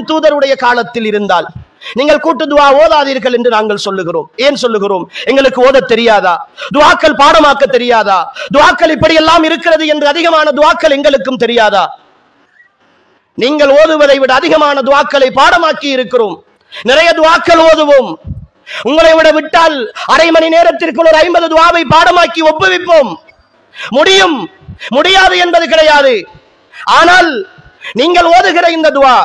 அல்லாஹ்வின் தூதருடைய காலத்தில் இருந்தால் நீங்கள் கூட்டு துஆ ஓதாதீர்கள் என்று நாங்கள் சொல்லுகிறோம். ஏன் சொல்லுகிறோம்? எங்களுக்கு ஓத தெரியாதா? துஆக்கள் பாடமாக்க தெரியாதா? துஆக்கள் இப்படி எல்லாம் இருக்கிறது என்று அதிகமான துஆக்கள் எங்களுக்கும் தெரியாதா? நீங்கள் ஓதுவதை விட அதிகமான துஆக்களை பாடமாக்கி இருக்கிறோம். நிறைய துஆக்கள் ஓதுவோம். உங்களை விட விட்டால் அரை மணி நேரத்திற்குள் ஒரு 50 துஆவை பாடமாக்கி ஒப்புவிப்போம். முடியும், முடியாது என்பது கிடையாது. ஆனால் நீங்கள் ஓதுகிற இந்த துஆ,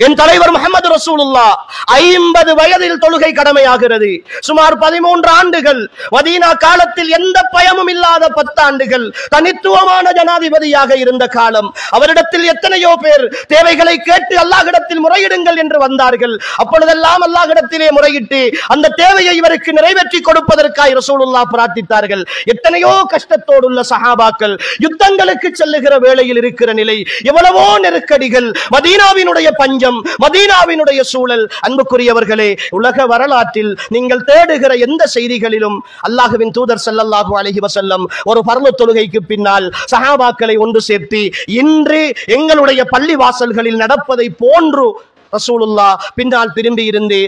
என் தலைவர் முஹம்மது ரசூலுல்லாஹ் 50 வயதில் தொழுகை கடமையாகிறது. சுமார் 13 ஆண்டுகள் மதீனா காலத்தில் எந்த பயமும் இல்லாத 10 ஆண்டுகள் தனித்துவமான ஜனாதிபதியாக இருந்த காலம். அவரிடத்தில் எத்தனையோ பேர் தேவைகளை கேட்டு அல்லாஹ்விடத்தில் முறையிடுங்கள் என்று வந்தார்கள். அப்பொழுதெல்லாம் அல்லாஹ்விடத்திலே முறையிட்டு அந்த தேவையை இவருக்கு நிறைவேற்றி கொடுப்பதற்காக ரசூலுல்லாஹ் பிரார்த்தித்தார்கள். எத்தனையோ கஷ்டத்தோடு உள்ள சஹாபாக்கள் யுத்தங்களுக்கு செல்லுகிற வேளையில் இருக்கிற நிலை, எவ்வளவோ நெருக்கடிகள், மதீனாவினுடைய பஞ்சம், மதீனாவினுடைய சூழல். அன்புக்குரியவர்களே, உலக வரலாற்றில் நீங்கள் தேடுகிற எந்த செய்திகளிலும் அல்லாஹ்வின் தூதர் ஸல்லல்லாஹு அலைஹி வஸல்லம் ஒரு பர்லு தொழுகைக்கு பின்னால் சஹாபாக்களை ஒன்று சேர்த்து இன்று எங்களுடைய பள்ளி வாசல்களில் நடப்பதை போன்று ரசூலுல்லாஹ் பின்னால் திரும்பி இருந்து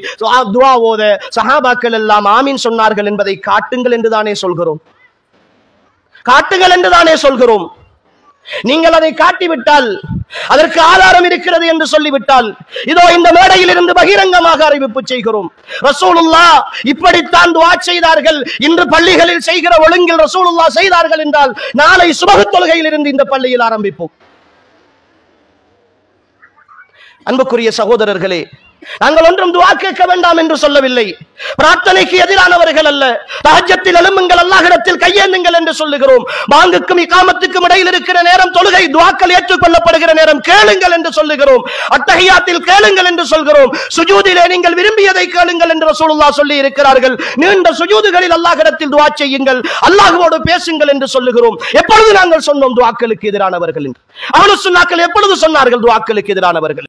துஆ ஓத சஹாபாக்கள் எல்லாம் ஆமீன் சொன்னார்கள் என்பதை காட்டுங்கள் என்றுதானே சொல்கிறோம். காட்டுங்கள் என்றுதானே சொல்கிறோம். நீங்கள் அதை காட்டிவிட்டால், அதற்கு ஆதாரம் இருக்கிறது என்று சொல்லிவிட்டால், இதோ இந்த மேடையில் இருந்து பகிரங்கமாக அறிவிப்பு செய்கிறோம். ரசூலுல்லாஹ் இப்படித்தான் துஆ செய்தார்கள். இன்று பள்ளிகளில் செய்கிற ஒழுங்கில் ரசூலுல்லாஹ் செய்தார்கள் என்றால் நாளை சுபஹ் தொழுகையில் இருந்து இந்த பள்ளியில் ஆரம்பிப்போம். அன்புக்குரிய சகோதரர்களே, நாங்கள் ஒன்றும் துஆ கேட்க வேண்டாம் என்று சொல்லவில்லை. பிரார்த்தனைக்கு எதிரானவர்கள் அல்ல. தஹஜ்ஜத்தில் எழும்புங்கள், அல்லாஹ்விடத்தில் கையேந்துங்கள் என்று சொல்லுகிறோம். பாங்குக்கும் இகாமத்துக்கும் இடையில் இருக்கிற நேரம் தொழுகை துஆக்கள் ஏற்றுக்கொள்ளப்படுகிற நேரம், கேளுங்கள் என்று சொல்லுகிறோம். அத்தஹியாத்தில் கேளுங்கள் என்று சொல்கிறோம். சுஜூதிலே நீங்கள் விரும்பியதை கேளுங்கள் என்று ரசூலுல்லாஹ் சொல்லி இருக்கிறார்கள். நீண்ட சுஜூதுகளில் அல்லாஹ்விடத்தில் துஆ செய்யுங்கள், அல்லாஹ்வோடு பேசுங்கள் என்று சொல்லுகிறோம். எப்பொழுது நாங்கள் சொன்னோம் துஆக்களுக்கு எதிரானவர்கள் என்று? அஹ்லுஸ் சுன்னாக்கள் எப்பொழுது சொன்னார்கள் துஆக்களுக்கு எதிரானவர்கள்?